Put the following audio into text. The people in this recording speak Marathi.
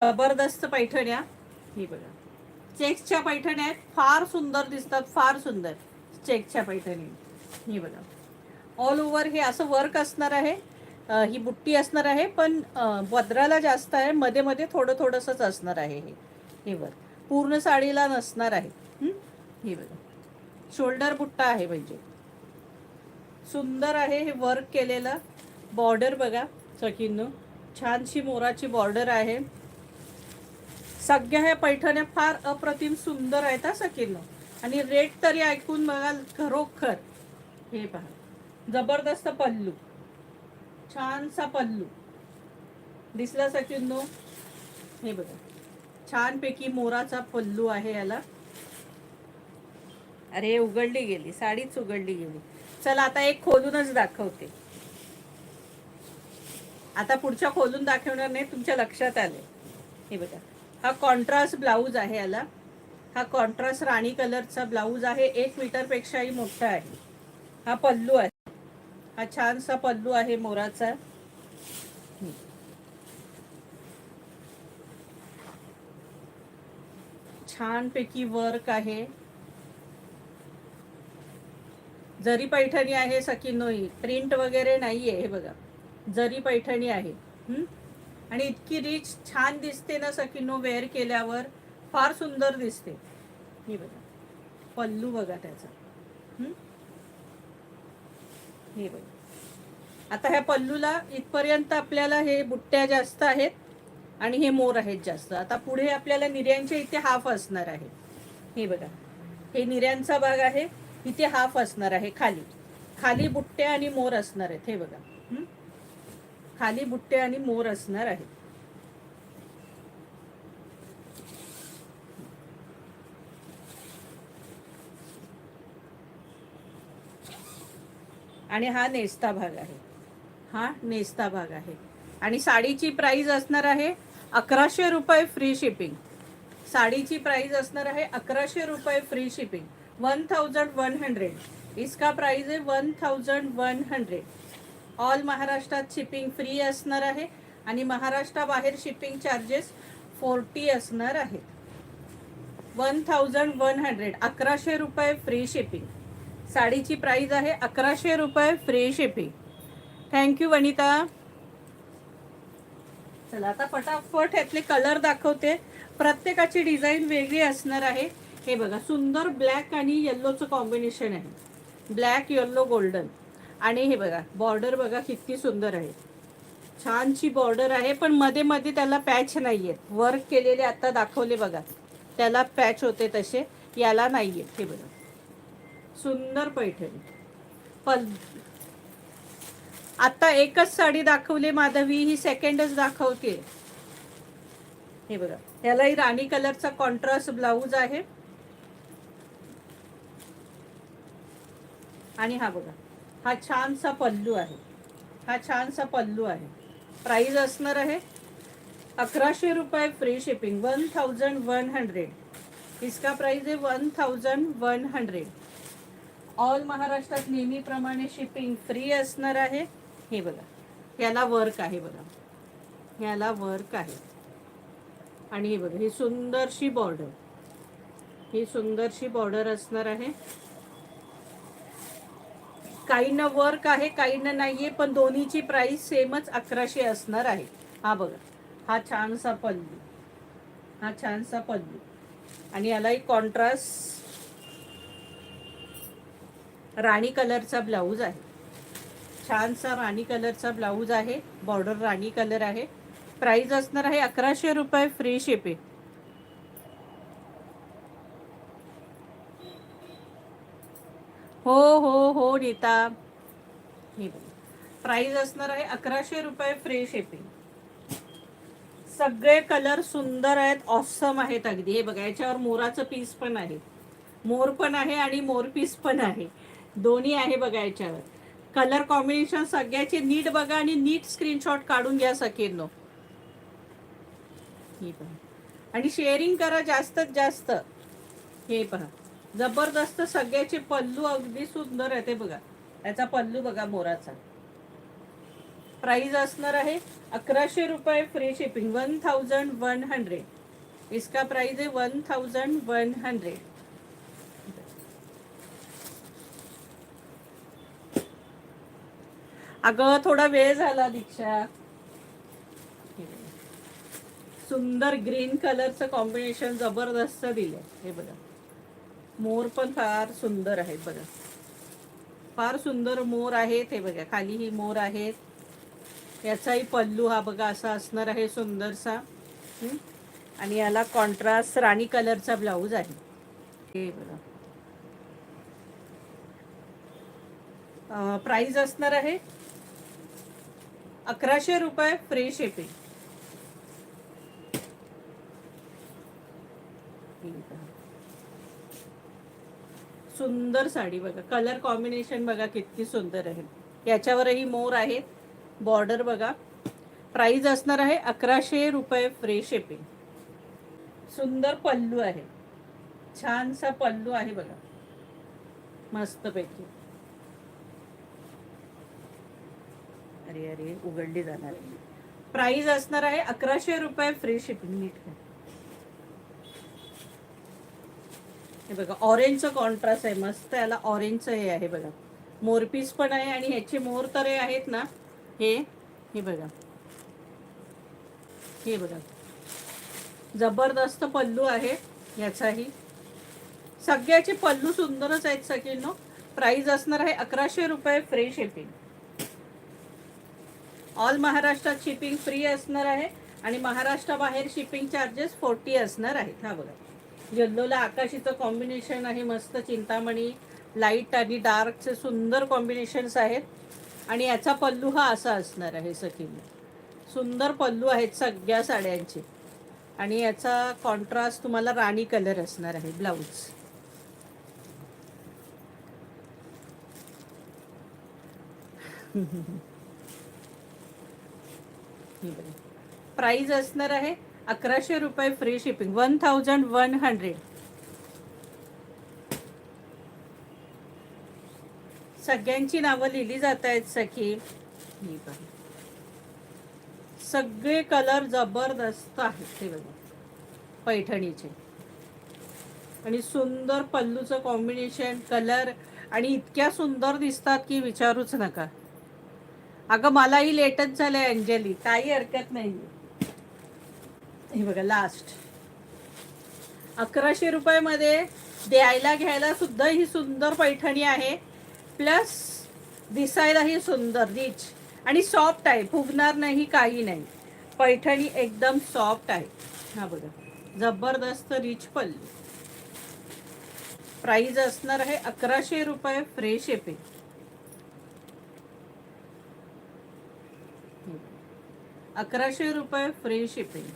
जबरदस्त पैठण्या. ही बघा, चेक्सच्या पैठण्या आहेत, फार सुंदर दिसतात, फार सुंदर चेक्सच्या पैठणी. ही बघा, ऑल ओव्हर हे असं वर्क असणार आहे. ही बुट्टी असणार आहे, पण पदराला जास्त आहे, मध्ये मध्ये थोडं थोडंसंच असणार आहे. हे वर्क पूर्ण साडीला नसणार आहे. हे बघा, शोल्डर बुट्टा आहे, म्हणजे सुंदर आहे हे वर्क केलेलं. बॉर्डर बघा सखींनो, छानशी मोराची बॉर्डर आहे. सगळ्या ह्या पैठण्या फार अप्रतिम सुंदर आहेत हा सखींनो. आणि रेट तरी ऐकून बघा, खरोखर. हे पहा, जबरदस्त पल्लू, छानसा पल्लू दिसला सखींनो. हे बघा, छानपैकी मोराचा पल्लू आहे याला. अरे उघडली गेली, साडीच उघडली गेली. चला आता एक खोलूनच दाखवते. आता पुढच्या खोलून दाखवणार नाही, तुमच्या लक्षात आले. हे बघा, हा कॉन्ट्रास्ट ब्लाऊज आहे याला. हा कॉन्ट्रास्ट राणी कलरचा ब्लाऊज आहे, 1 मीटरपेक्षाही मोठा आहे. हा पल्लू आहे, हा छानसा पल्लू आहे मोराचा. छानपैकी वर्क आहे. जरी पैठणी आहे सखींनोई, प्रिंट वगैरे नाहीये. हे बघा, जरी पैठणी आहे. आणि इतकी रिच छान दिसते ना सखींनो, वेअर केल्यावर फार सुंदर दिसते. हे बघा, पल्लू बघा त्याचा. हे बघा, आता ह्या पल्लूला इथपर्यंत आपल्याला हे बुट्ट्या जास्त आहेत आणि हे मोर आहेत जास्त. आता पुढे आपल्याला निर्यांच्या इथे हाफ असणार आहे. हे बघा, हे निर्यांचा भाग आहे, इथे हाफ असणार आहे. खाली खाली बुट्ट्या आणि मोर असणार आहेत. हे बघा, खाली बुट्टे आणि मोर असणार आहेत. आणि हा नेस्ता भाग आहे, हा नेस्ता भाग आहे. आणि साडीची प्राइस असणार आहे 1100 रुपये फ्री शिपिंग. साडीची प्राइस असणार आहे 1100 रुपये फ्री शिपिंग. 1100. इसका प्राइस आहे 1100. ऑल महाराष्ट्रात शिपिंग फ्री असणार आहे आणि महाराष्ट्राबाहेर शिपिंग चार्जेस 40 असणार आहे. 1100, 1100 रुपये फ्री शिपिंग. साडीची प्राइस आहे 1100 रुपये फ्री शिपिंग. थँक्यू वनिता. चला आता फटाफट यातले कलर दाखवते. प्रत्येकाची डिझाईन वेगळी असणार आहे. हे बघा, सुंदर ब्लॅक आणि येल्लोचं कॉम्बिनेशन आहे, ब्लॅक येल्लो गोल्डन. आणि हे बघा, बॉर्डर बघा किती सुंदर आहे, छानशी बॉर्डर आहे, पण मध्ये मध्ये त्याला पॅच नाहीये. वर्क केलेले आता दाखवले बघा, त्याला पॅच होते तसे, याला नाहीये. हे बघा, सुंदर पैठणी. आता एकच साडी दाखवली माधवी, ही सेकंडच दाखवते. हे बघा, यालाही राणी कलरचा कॉन्ट्रास्ट ब्लाऊज आहे. आणि हा बघा, हा छानसा पल्लू आहे, हा छानसा पल्लू आहे. प्राइस असणार आहे 1100 रुपये फ्री शिपिंग. 1100. इसका प्राइस आहे 1100. ऑल महाराष्ट्रात नेहमीप्रमाणे शिपिंग फ्री असणार आहे. हे बघा, याला वर्क आहे बघा, याला वर्क आहे. आणि हे बघा, ही सुंदरशी बॉर्डर, ही सुंदरशी बॉर्डर असणार आहे. काहींना वर्क आहे, काहींना नाहीये, पण दोन्हीची प्राइस सेमच 1100 असणार आहे. हा बघा, हा छानसा पल्लू, हा छानसा पल्लू. आणि याला एक कॉन्ट्रास्ट राणी कलरचा ब्लाऊज आहे, छानसा राणी कलरचा ब्लाऊज आहे. बॉर्डर राणी कलर आहे. प्राइस असणार आहे 1100 रुपये फ्री शिपिंग. हो हो हो नीता. हे प्राइस असणार आहे 1100 रुपये फ्री शिपिंग. सगळे कलर सुंदर आहेत, ऑसम आहेत अगदी. हे बघा, याच्यावर मोराचं पीस पण आहे, मोर पण आहे आणि मोर पीस पण आहे, दोन्ही आहे बघा याच्यावर. कलर कॉम्बिनेशन सगळ्याचे नीट बघा आणि नीट स्क्रीनशॉट काढून घ्या सकेनो. हे पहा, आणि शेअरिंग करा जास्तीत जास्त. हे पहा, जबरदस्त सगळ्याचे पल्लू अगदी सुंदर आहे. ते बघा, याचा पल्लू बघा मोराचा. प्राइस असणार आहे 1100 रुपये फ्री शिपिंग 1100. इसका प्राइस है 1100. अगं थोडा वेळ झाला दीक्षा. सुंदर ग्रीन कलरचं कॉम्बिनेशन जबरदस्त दिलंय. हे बघा मोर पण फार सुंदर आहेत बघा. फार सुंदर मोर आहेत. हे बघा खाली ही मोर आहेत. याचाही पल्लू हा बघा असा असणार आहे सुंदरसा. आणि याला कॉन्ट्रास्ट राणी कलरचा ब्लाऊज आहे. हे बघा प्राइस असणार आहे 1100 रुपये फ्री शिपिंग. सुंदर साडी बघा. कलर कॉम्बिनेशन बघा किती सुंदर आहे. याच्यावरही मोर आहेत. बॉर्डर बघा. प्राइस असणार आहे 1100 रुपये फ्री शिपिंग. सुंदर पल्लू आहे. छानसा पल्लू आहे बघा मस्तपैकी. अरे अरे उघडली जाणार आहे. प्राइस असणार आहे 1100 रुपये फ्री शिपिंग. नीट हे बघा ऑरेंजचं कॉन्ट्रास्ट आहे मस्त. याला ऑरेंजचं हे आहे बघा. मोरपीस पण आहे आणि ह्याचे मोर तर हे आहेत ना. हे बघा. हे बघा जबरदस्त पल्लू आहे याचाही. सगळ्याचे पल्लू सुंदरच आहेत सगळ्यांनो. प्राइस असणार आहे 1100 रुपये फ्री शिपिंग. ऑल महाराष्ट्रात शिपिंग फ्री असणार आहे आणि महाराष्ट्राबाहेर शिपिंग चार्जेस 40 असणार आहेत. हा बघा येल्लोला आकाशीचं कॉम्बिनेशन आहे मस्त. चिंतामणी लाईट आणि डार्कचे सुंदर कॉम्बिनेशन्स आहेत. आणि याचा पल्लू हा असा असणार आहे सखींनो. सुंदर पल्लू आहेत सगळ्या साड्यांचे. आणि याचा कॉन्ट्रास्ट तुम्हाला राणी कलर असणार आहे ब्लाऊज. प्राइस असणार आहे 1100 रुपये फ्री शिपिंग 1100. सगळ्यांची नावं लिहिली जात आहेत सखी. सगळे कलर जबरदस्त आहेत. हे बघा पैठणीचे. आणि सुंदर पल्लूचं कॉम्बिनेशन कलर आणि इतक्या सुंदर दिसतात की विचारूच नका. अगं मलाही लेटच झालंय अंजली. काही हरकत नाही. हे बघा लास्ट 1100 रुपयामध्ये द्यायला घ्यायला सुद्धा ही सुंदर पैठणी आहे. प्लस दिसायलाही सुंदर रिच आणि सॉफ्ट आहे. फुगणार नाही काही नाही. पैठणी एकदम सॉफ्ट आहे. हा बघा जबरदस्त रिच पल्लू. प्राइस असणार आहे 1100 रुपये फ्री शिपिंग. 1100 रुपये फ्री शिपिंग.